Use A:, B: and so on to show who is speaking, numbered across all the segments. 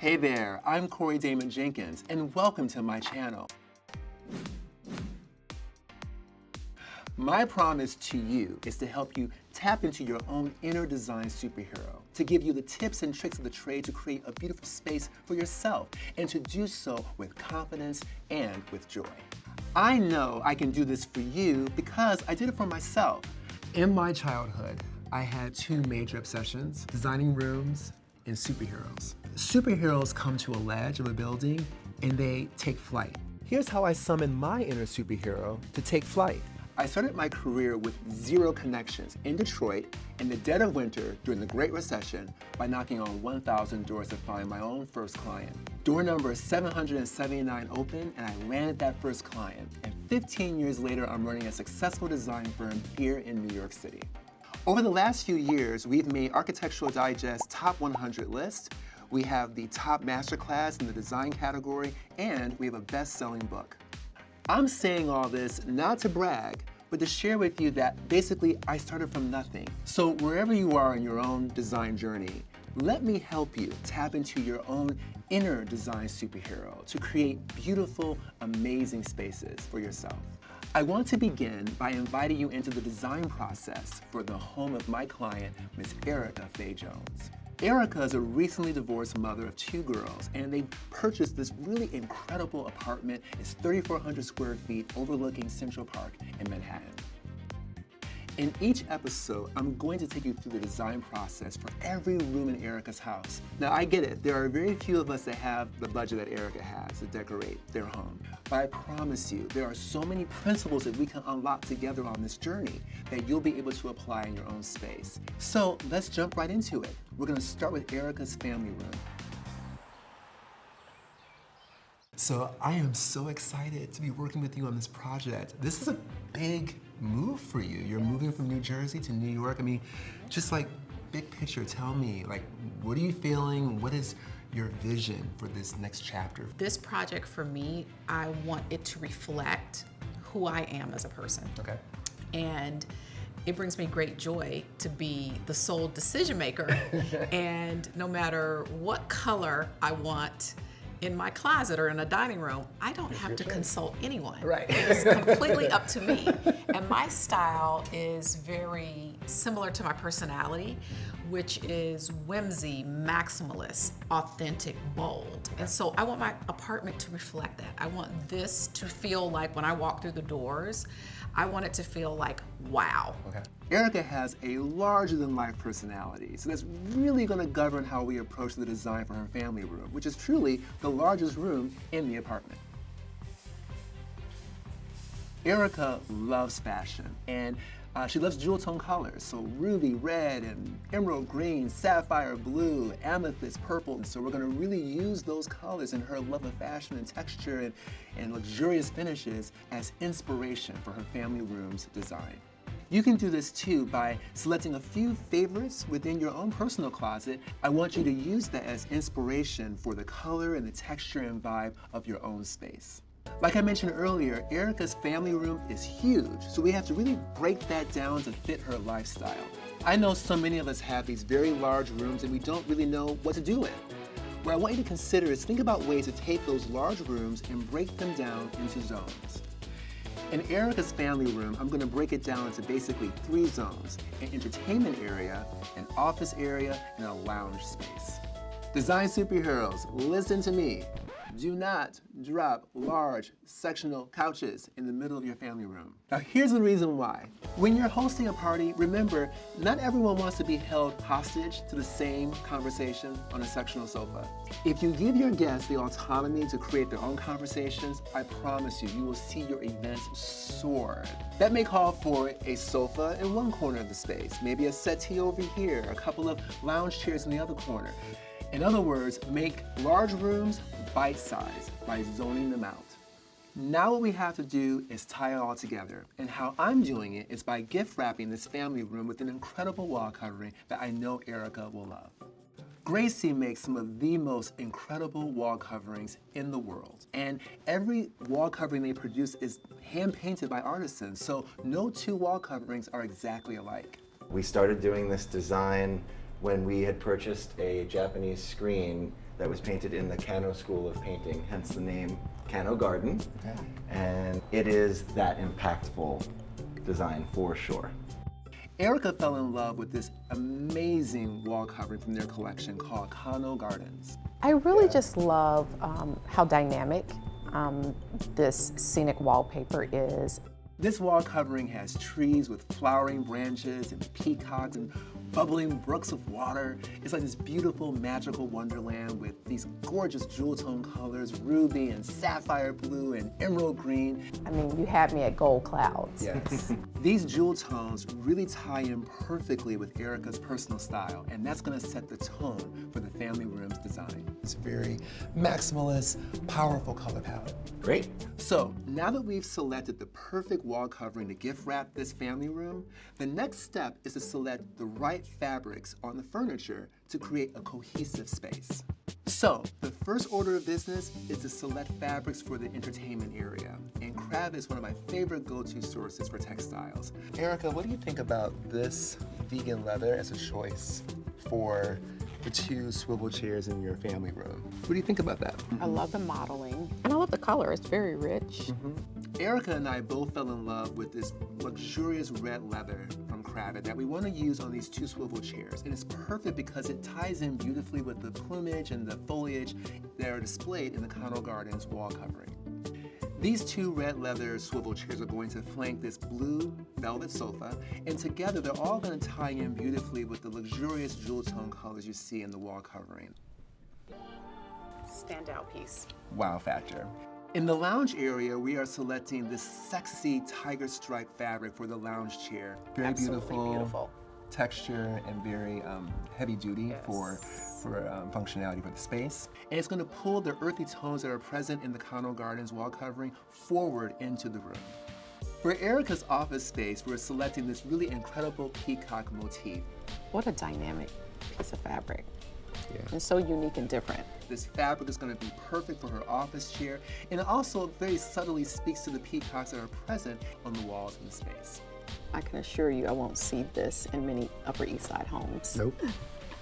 A: Hey there, I'm Damen Jenkins, and welcome to my channel. My promise to you is to help you tap into your own inner design superhero, to give you the tips and tricks of the trade to create a beautiful space for yourself, and to do so with confidence and with joy. I know I can do this for you because I did it for myself. In my childhood, I had two major obsessions: designing rooms and superheroes. Superheroes come to a ledge of a building and they take flight. Here's how I summon my inner superhero to take flight. I started my career with zero connections in Detroit in the dead of winter during the Great Recession by knocking on 1,000 doors to find my own first client. Door number 779 opened and I landed that first client. And 15 years later, I'm running a successful design firm here in New York City. Over the last few years, we've made Architectural Digest Top 100 list. We have the top masterclass in the design category, and we have a best-selling book. I'm saying all this not to brag, but to share with you that basically I started from nothing. So wherever you are in your own design journey, let me help you tap into your own inner design superhero to create beautiful, amazing spaces for yourself. I want to begin by inviting you into the design process for the home of my client, Miss Erika Jones. Erika is a recently divorced mother of two girls, and they purchased this really incredible apartment. It's 3,400 square feet overlooking Central Park in Manhattan. In each episode, I'm going to take you through the design process for every room in Erika's house. Now, I get it. There are very few of us that have the budget that Erika has to decorate their home. But I promise you, there are so many principles that we can unlock together on this journey that you'll be able to apply in your own space. So let's jump right into it. We're going to start with Erika's family room. So I am so excited to be working with you on this project. This is a big move for you. You're moving from New Jersey to New York. I mean, just like big picture, tell me, like, what are you feeling? What is your vision for this next chapter?
B: This project for me, I want it to reflect who I am as a person.
A: Okay.
B: And it brings me great joy to be the sole decision maker. And no matter what color I want in my closet or in a dining room, I don't have to consult anyone.
A: Right.
B: It's completely up to me. And my style is very similar to my personality, which is whimsy, maximalist, authentic, bold. And so I want my apartment to reflect that. I want this to feel like when I walk through the doors, I want it to feel like, wow.
A: Okay. Erika has a larger-than-life personality, so that's really going to govern how we approach the design for her family room, which is truly the largest room in the apartment. Erika loves fashion, and she loves jewel tone colors, so ruby red and emerald green, sapphire blue, amethyst purple, and so we're going to really use those colors in her love of fashion and texture and luxurious finishes as inspiration for her family room's design. You can do this too by selecting a few favorites within your own personal closet. I want you to use that as inspiration for the color and the texture and vibe of your own space. Like I mentioned earlier, Erika's family room is huge, so we have to really break that down to fit her lifestyle. I know so many of us have these very large rooms and we don't really know what to do with. What I want you to consider is think about ways to take those large rooms and break them down into zones. In Erika's family room, I'm going to break it down into basically 3 zones: an entertainment area, an office area, and a lounge space. Design superheroes, listen to me. Do not drop large sectional couches in the middle of your family room. Now here's the reason why. When you're hosting a party, remember, not everyone wants to be held hostage to the same conversation on a sectional sofa. If you give your guests the autonomy to create their own conversations, I promise you, you will see your events soar. That may call for a sofa in one corner of the space, maybe a settee over here, a couple of lounge chairs in the other corner. In other words, make large rooms bite-sized by zoning them out. Now what we have to do is tie it all together, and how I'm doing it is by gift wrapping this family room with an incredible wall covering that I know Erika will love. Gracie makes some of the most incredible wall coverings in the world, and every wall covering they produce is hand-painted by artisans, so no two wall coverings are exactly alike.
C: We started doing this design when we had purchased a Japanese screen that was painted in the Cano School of Painting, hence the name Cano Garden.
A: Okay.
C: And it is that impactful design for sure.
A: Erika fell in love with this amazing wall covering from their collection called Cano Gardens.
D: I really just love how dynamic this scenic wallpaper is.
A: This wall covering has trees with flowering branches and peacocks and bubbling brooks of water. It's like this beautiful, magical wonderland with these gorgeous jewel tone colors, ruby and sapphire blue and emerald green.
D: I mean, you had me at gold clouds.
A: Yes. These jewel tones really tie in perfectly with Erika's personal style, and that's gonna set the tone for the family room's design. It's a very maximalist, powerful color palette.
C: Great.
A: So now that we've selected the perfect wall covering to gift wrap this family room, the next step is to select the right fabrics on the furniture to create a cohesive space. So the first order of business is to select fabrics for the entertainment area. And Crave is one of my favorite go-to sources for textiles. Erika, what do you think about this vegan leather as a choice for the 2 swivel chairs in your family room? What do you think about that?
D: I love the modeling, and I love the color. It's very rich.
A: Erika and I both fell in love with this luxurious red leather from Crave that we want to use on these 2 swivel chairs. And it's perfect because it ties in beautifully with the plumage and the foliage that are displayed in the Cano Gardens wall covering. These 2 red leather swivel chairs are going to flank this blue velvet sofa, and together they're all going to tie in beautifully with the luxurious jewel tone colors you see in the wall covering.
D: Standout piece.
A: Wow factor. In the lounge area, we are selecting this sexy tiger stripe fabric for the lounge chair. Very
D: Absolutely beautiful.
A: texture and very heavy duty for functionality for the space. And it's going to pull the earthy tones that are present in the Cano Gardens wall covering forward into the room. For Erika's office space, we're selecting this really incredible peacock motif.
D: What a dynamic piece of fabric.
A: Yeah.
D: It's so unique and different.
A: This fabric is going to be perfect for her office chair, and it also very subtly speaks to the peacocks that are present on the walls in the space.
D: I can assure you I won't see this in many Upper East Side homes.
A: Nope.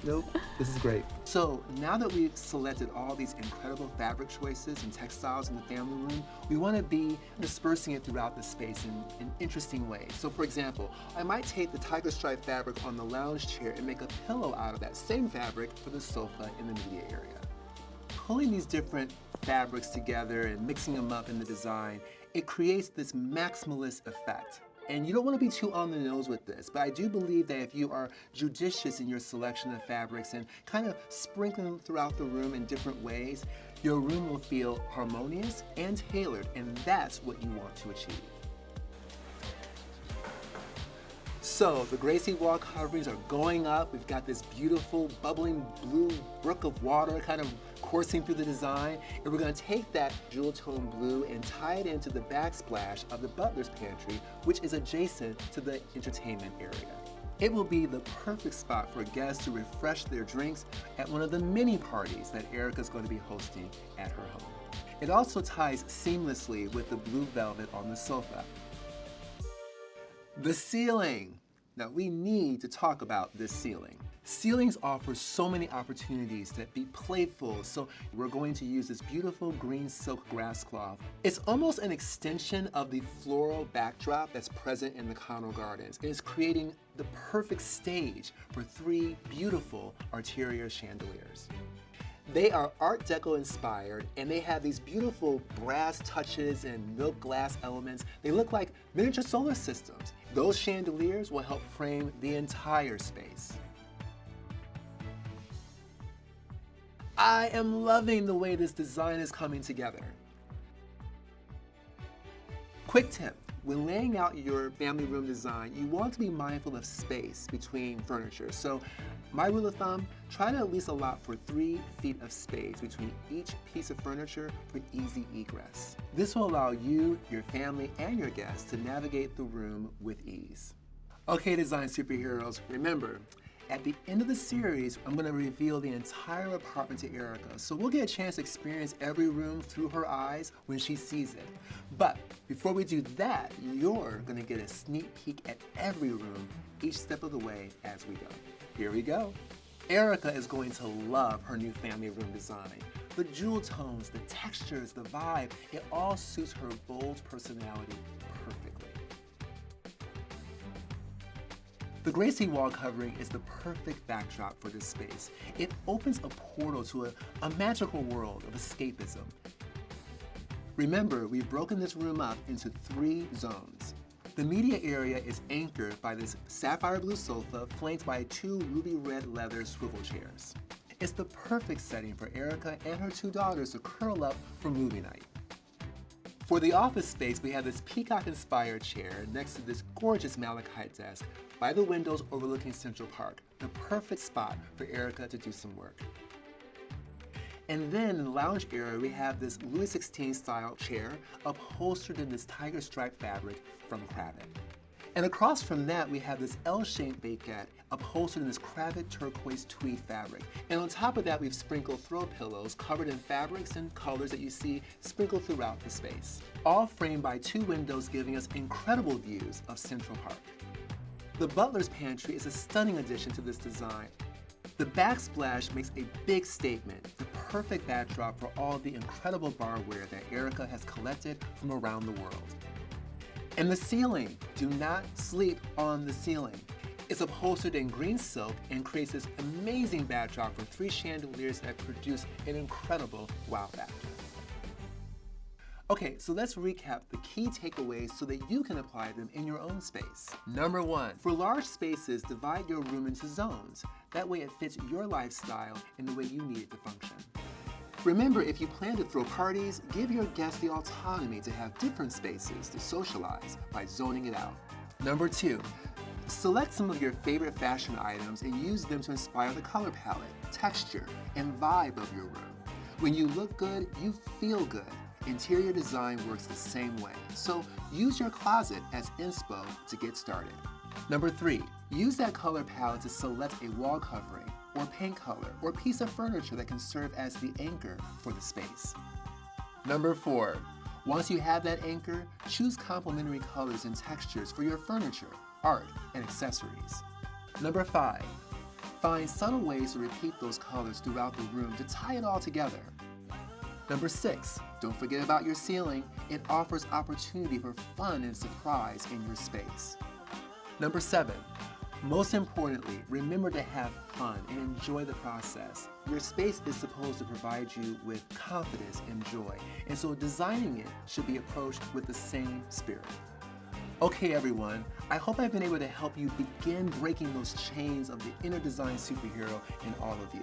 A: Nope. This is great. So now that we've selected all these incredible fabric choices and textiles in the family room, we want to be dispersing it throughout the space in interesting ways. So for example, I might take the tiger stripe fabric on the lounge chair and make a pillow out of that same fabric for the sofa in the media area. Pulling these different fabrics together and mixing them up in the design, it creates this maximalist effect. And you don't want to be too on the nose with this, but I do believe that if you are judicious in your selection of fabrics and kind of sprinkling them throughout the room in different ways, your room will feel harmonious and tailored, and that's what you want to achieve. So the Gracie wall coverings are going up. We've got this beautiful bubbling blue brook of water kind of coursing through the design. And we're going to take that jewel tone blue and tie it into the backsplash of the butler's pantry, which is adjacent to the entertainment area. It will be the perfect spot for guests to refresh their drinks at one of the mini parties that Erika's going to be hosting at her home. It also ties seamlessly with the blue velvet on the sofa. The ceiling. Now we need to talk about this ceiling. Ceilings offer so many opportunities to be playful, so we're going to use this beautiful green silk grass cloth. It's almost an extension of the floral backdrop that's present in the Cano Gardens. It's creating the perfect stage for 3 beautiful arterial chandeliers. They are Art Deco inspired, and they have these beautiful brass touches and milk glass elements. They look like miniature solar systems. Those chandeliers will help frame the entire space. I am loving the way this design is coming together. Quick tip, when laying out your family room design, you want to be mindful of space between furniture. So my rule of thumb, try to at least allot for 3 feet of space between each piece of furniture for easy egress. This will allow you, your family, and your guests to navigate the room with ease. Okay, design superheroes, remember, at the end of the series, I'm going to reveal the entire apartment to Erika, so we'll get a chance to experience every room through her eyes when she sees it. But before we do that, you're going to get a sneak peek at every room each step of the way as we go. Here we go. Erika is going to love her new family room design. The jewel tones, the textures, the vibe, it all suits her bold personality perfectly. The Gracie wall covering is the perfect backdrop for this space. It opens a portal to a magical world of escapism. Remember, we've broken this room up into 3 zones. The media area is anchored by this sapphire blue sofa flanked by 2 ruby red leather swivel chairs. It's the perfect setting for Erika and her 2 daughters to curl up for movie night. For the office space, we have this peacock-inspired chair next to this gorgeous malachite desk by the windows overlooking Central Park, the perfect spot for Erika to do some work. And then in the lounge area, we have this Louis XVI style chair upholstered in this tiger stripe fabric from Kravet. And across from that, we have this L-shaped banquette upholstered in this Kravet turquoise tweed fabric. And on top of that, we've sprinkled throw pillows covered in fabrics and colors that you see sprinkled throughout the space. All framed by 2 windows giving us incredible views of Central Park. The butler's pantry is a stunning addition to this design. The backsplash makes a big statement, the perfect backdrop for all the incredible barware that Erika has collected from around the world. And the ceiling, do not sleep on the ceiling. It's upholstered in green silk and creates this amazing backdrop for 3 chandeliers that produce an incredible wow factor. Okay, so let's recap the key takeaways so that you can apply them in your own space. Number 1, for large spaces, divide your room into zones. That way it fits your lifestyle and the way you need it to function. Remember, if you plan to throw parties, give your guests the autonomy to have different spaces to socialize by zoning it out. Number 2, select some of your favorite fashion items and use them to inspire the color palette, texture, and vibe of your room. When you look good, you feel good. Interior design works the same way, so use your closet as inspo to get started. Number 3, use that color palette to select a wall covering, or paint color, or piece of furniture that can serve as the anchor for the space. Number 4, once you have that anchor, choose complementary colors and textures for your furniture, art, and accessories. Number 5, find subtle ways to repeat those colors throughout the room to tie it all together. Number 6, don't forget about your ceiling. It offers opportunity for fun and surprise in your space. Number 7, most importantly, remember to have fun and enjoy the process. Your space is supposed to provide you with confidence and joy, and so designing it should be approached with the same spirit. Okay everyone, I hope I've been able to help you begin breaking those chains of the inner design superhero in all of you.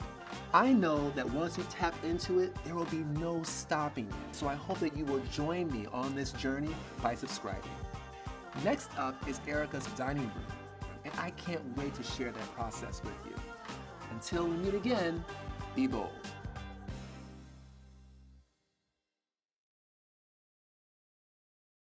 A: I know that once you tap into it, there will be no stopping it, so I hope that you will join me on this journey by subscribing. Next up is Erika's dining room, and I can't wait to share that process with you. Until we meet again, be bold.